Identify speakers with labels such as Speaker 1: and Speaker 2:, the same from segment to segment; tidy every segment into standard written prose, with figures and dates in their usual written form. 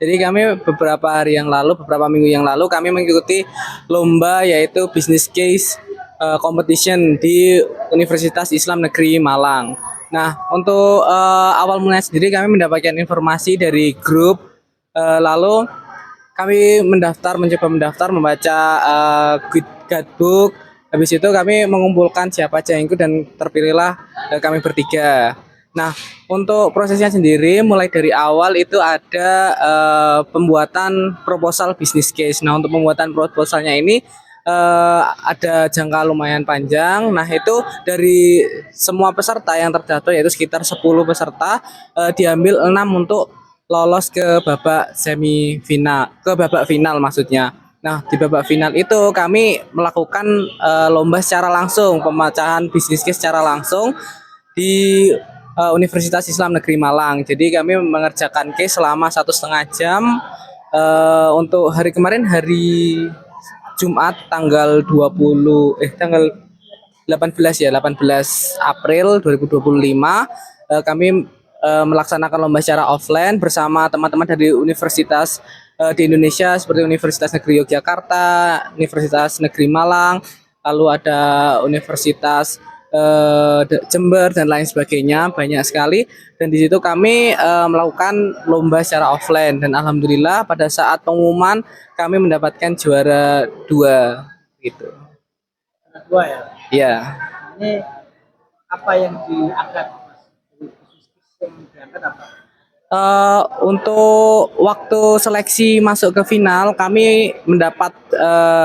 Speaker 1: Jadi kami beberapa minggu yang lalu kami mengikuti lomba yaitu Business Case Competition di Universitas Islam Negeri Malang. Nah, untuk awal mulanya sendiri kami mendapatkan informasi dari grup, lalu kami mencoba mendaftar, membaca guidebook. Habis itu kami mengumpulkan siapa aja yang ikut dan terpilihlah kami bertiga. Nah, untuk prosesnya sendiri mulai dari awal itu ada pembuatan proposal business case. Nah, untuk pembuatan proposalnya ini ada jangka lumayan panjang. Nah, itu dari semua peserta yang terdaftar yaitu sekitar 10 peserta, diambil 6 untuk lolos ke babak semifinal, ke babak final maksudnya. Nah, di babak final itu kami melakukan lomba secara langsung, pemecahan bisnis case secara langsung di Universitas Islam Negeri Malang. Jadi kami mengerjakan case selama 1,5 jam. Untuk hari kemarin, hari Jumat tanggal 18 April 2025, kami melaksanakan lomba secara offline bersama teman-teman dari universitas di Indonesia seperti Universitas Negeri Yogyakarta, Universitas Negeri Malang, lalu ada Universitas Jember dan lain sebagainya, banyak sekali. Dan di situ kami melakukan lomba secara offline dan alhamdulillah pada saat pengumuman kami mendapatkan juara 2 gitu.
Speaker 2: Dua ya.
Speaker 1: Iya.
Speaker 2: Ini apa yang diangkat? Yang diangkat apa?
Speaker 1: Untuk waktu seleksi masuk ke final, kami mendapat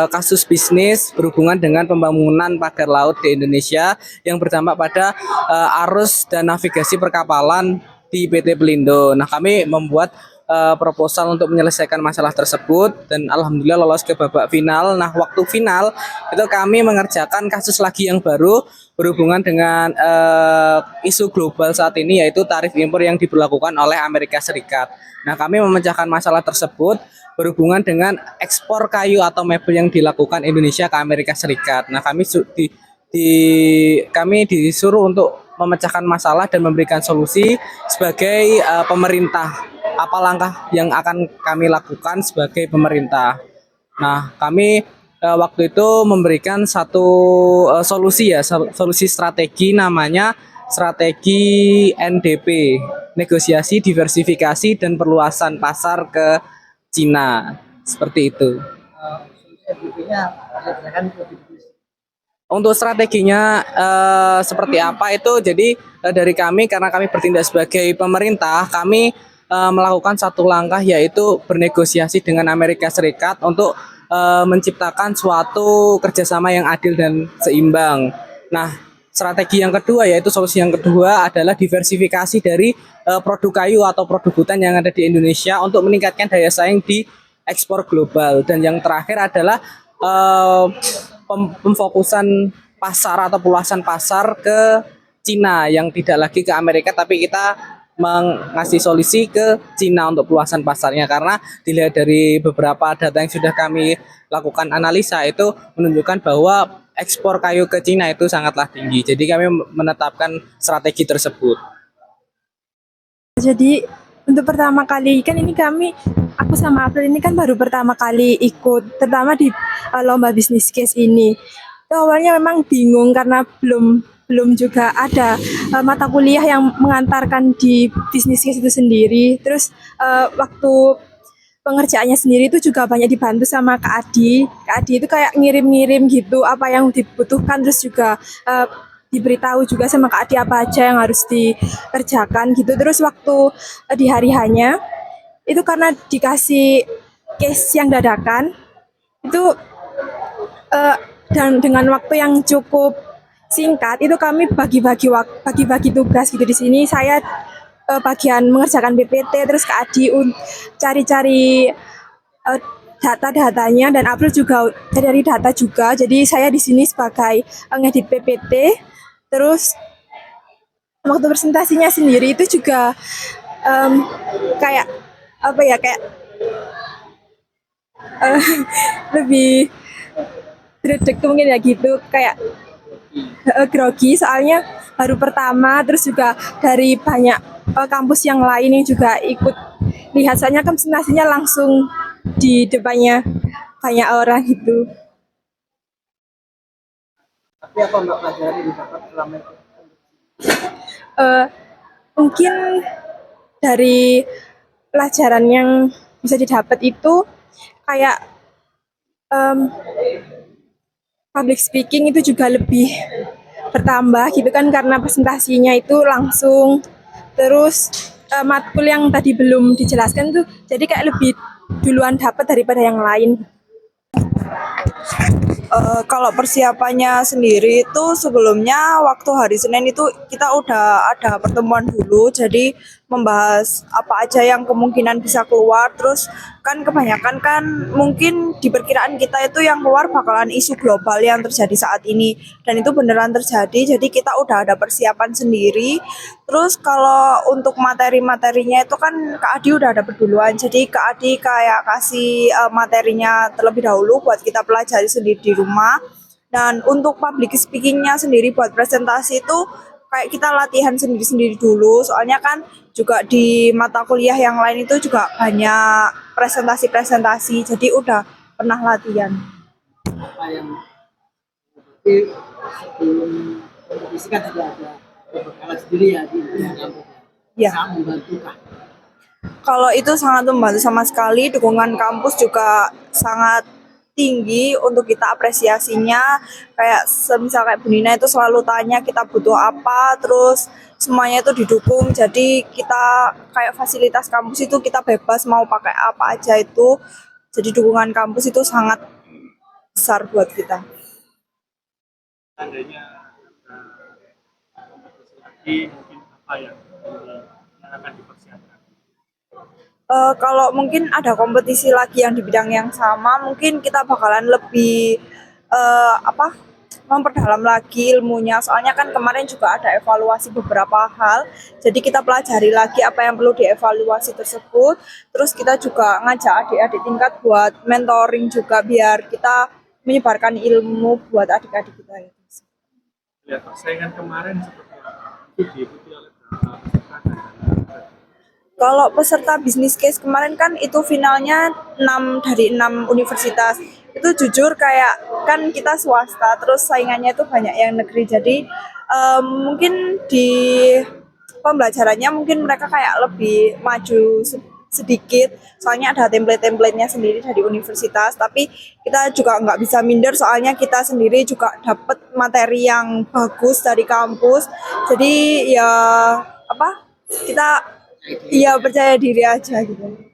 Speaker 1: kasus bisnis berhubungan dengan pembangunan pagar laut di Indonesia yang berdampak pada arus dan navigasi perkapalan di PT Pelindo. Nah, kami membuat proposal untuk menyelesaikan masalah tersebut dan alhamdulillah lolos ke babak final. Nah, waktu final itu kami mengerjakan kasus lagi yang baru berhubungan dengan isu global saat ini yaitu tarif impor yang diberlakukan oleh Amerika Serikat. Nah, kami memecahkan masalah tersebut berhubungan dengan ekspor kayu atau mebel yang dilakukan Indonesia ke Amerika Serikat. Nah, kami disuruh untuk memecahkan masalah dan memberikan solusi sebagai pemerintah. Apa langkah yang akan kami lakukan sebagai pemerintah? Nah, kami waktu itu memberikan satu solusi strategi, namanya strategi NDP, negosiasi diversifikasi dan perluasan pasar ke Cina, seperti itu. Untuk strateginya seperti apa itu, jadi dari kami, karena kami bertindak sebagai pemerintah, kami melakukan satu langkah yaitu bernegosiasi dengan Amerika Serikat untuk menciptakan suatu kerjasama yang adil dan seimbang. Nah, strategi yang kedua yaitu solusi yang kedua adalah diversifikasi dari produk kayu atau produk hutan yang ada di Indonesia untuk meningkatkan daya saing di ekspor global. Dan yang terakhir adalah pemfokusan pasar atau peluasan pasar ke Cina, yang tidak lagi ke Amerika tapi kita mengasih solusi ke Cina untuk peluasan pasarnya, karena dilihat dari beberapa data yang sudah kami lakukan analisa itu menunjukkan bahwa ekspor kayu ke Cina itu sangatlah tinggi. Jadi kami menetapkan strategi tersebut.
Speaker 3: Jadi untuk pertama kali kan ini aku sama April ini kan baru pertama kali ikut, terutama di lomba bisnis case ini. Itu awalnya memang bingung karena belum juga ada mata kuliah yang mengantarkan di bisnis case itu sendiri. Terus waktu pengerjaannya sendiri itu juga banyak dibantu sama Kak Adi. Kak Adi itu kayak ngirim-ngirim gitu apa yang dibutuhkan, terus juga diberitahu juga sama Kak Adi apa aja yang harus dikerjakan gitu. Terus waktu di hari hanya itu karena dikasih case yang dadakan itu dan dengan waktu yang cukup singkat itu kami bagi-bagi tugas gitu. Di sini saya bagian mengerjakan PPT, terus Kak Adi cari-cari data-datanya, dan April juga dari data juga. Jadi saya di sini sebagai ngedit PPT. Terus waktu presentasinya sendiri itu juga kayak apa ya, kayak lebih dredeg mungkin ya gitu, kayak grogi soalnya baru pertama, terus juga dari banyak kampus yang lain yang juga ikut lihat, soalnya kan presentasinya langsung di depannya banyak orang gitu.
Speaker 2: Tapi apa mbak pelajaran yang didapat selama itu?
Speaker 3: Eh, Mungkin dari pelajaran yang bisa didapat itu kayak em, public speaking itu juga lebih bertambah gitu kan, karena presentasinya itu langsung. Terus matkul yang tadi belum dijelaskan tuh jadi kayak lebih duluan dapat daripada yang lain.
Speaker 4: Kalau persiapannya sendiri itu sebelumnya waktu hari Senin itu kita udah ada pertemuan dulu, jadi membahas apa aja yang kemungkinan bisa keluar. Terus kan kebanyakan kan mungkin di perkiraan kita itu yang keluar bakalan isu global yang terjadi saat ini, dan itu beneran terjadi. Jadi kita udah ada persiapan sendiri. Terus kalau untuk materi-materinya itu kan Kak Adi udah ada duluan, jadi Kak Adi kayak kasih materinya terlebih dahulu buat kita pelajari sendiri di rumah. Dan untuk public speakingnya sendiri buat presentasi itu kayak kita latihan sendiri-sendiri dulu, soalnya kan juga di mata kuliah yang lain itu juga banyak presentasi-presentasi, jadi udah pernah latihan.
Speaker 2: Apa yang berarti sebelum kompetisi kan sudah ada perbekalan sendiri ya di kampus.
Speaker 4: Ya.
Speaker 2: Sangat membantu kah?
Speaker 4: Kalau itu sangat membantu sama sekali, dukungan kampus juga sangat tinggi untuk kita apresiasinya. Kayak semisal kayak Bu Nina itu selalu tanya kita butuh apa, terus semuanya itu didukung. Jadi kita kayak fasilitas kampus itu kita bebas mau pakai apa aja itu. Jadi dukungan kampus itu sangat besar buat kita.
Speaker 5: Seandainya kompetisi lagi, mungkin apa yang akan dipersiapkan?
Speaker 4: Kalau mungkin ada kompetisi lagi yang di bidang yang sama, mungkin kita bakalan lebih memperdalam lagi ilmunya. Soalnya kan kemarin juga ada evaluasi beberapa hal, jadi kita pelajari lagi apa yang perlu dievaluasi tersebut. Terus kita juga ngajak adik-adik tingkat buat mentoring juga, biar kita menyebarkan ilmu buat adik-adik kita itu.
Speaker 5: Lihat persaingan kemarin seperti apa? Itu diikuti oleh berapa peserta dan
Speaker 4: Kalau peserta bisnis case kemarin kan itu finalnya 6 dari 6 universitas. Itu jujur kayak kan kita swasta, terus saingannya itu banyak yang negeri. Jadi mungkin di pembelajarannya mungkin mereka kayak lebih maju sedikit. Soalnya ada template-templatenya sendiri dari universitas. Tapi kita juga nggak bisa minder, soalnya kita sendiri juga dapat materi yang bagus dari kampus. Jadi ya kita percaya diri aja gitu.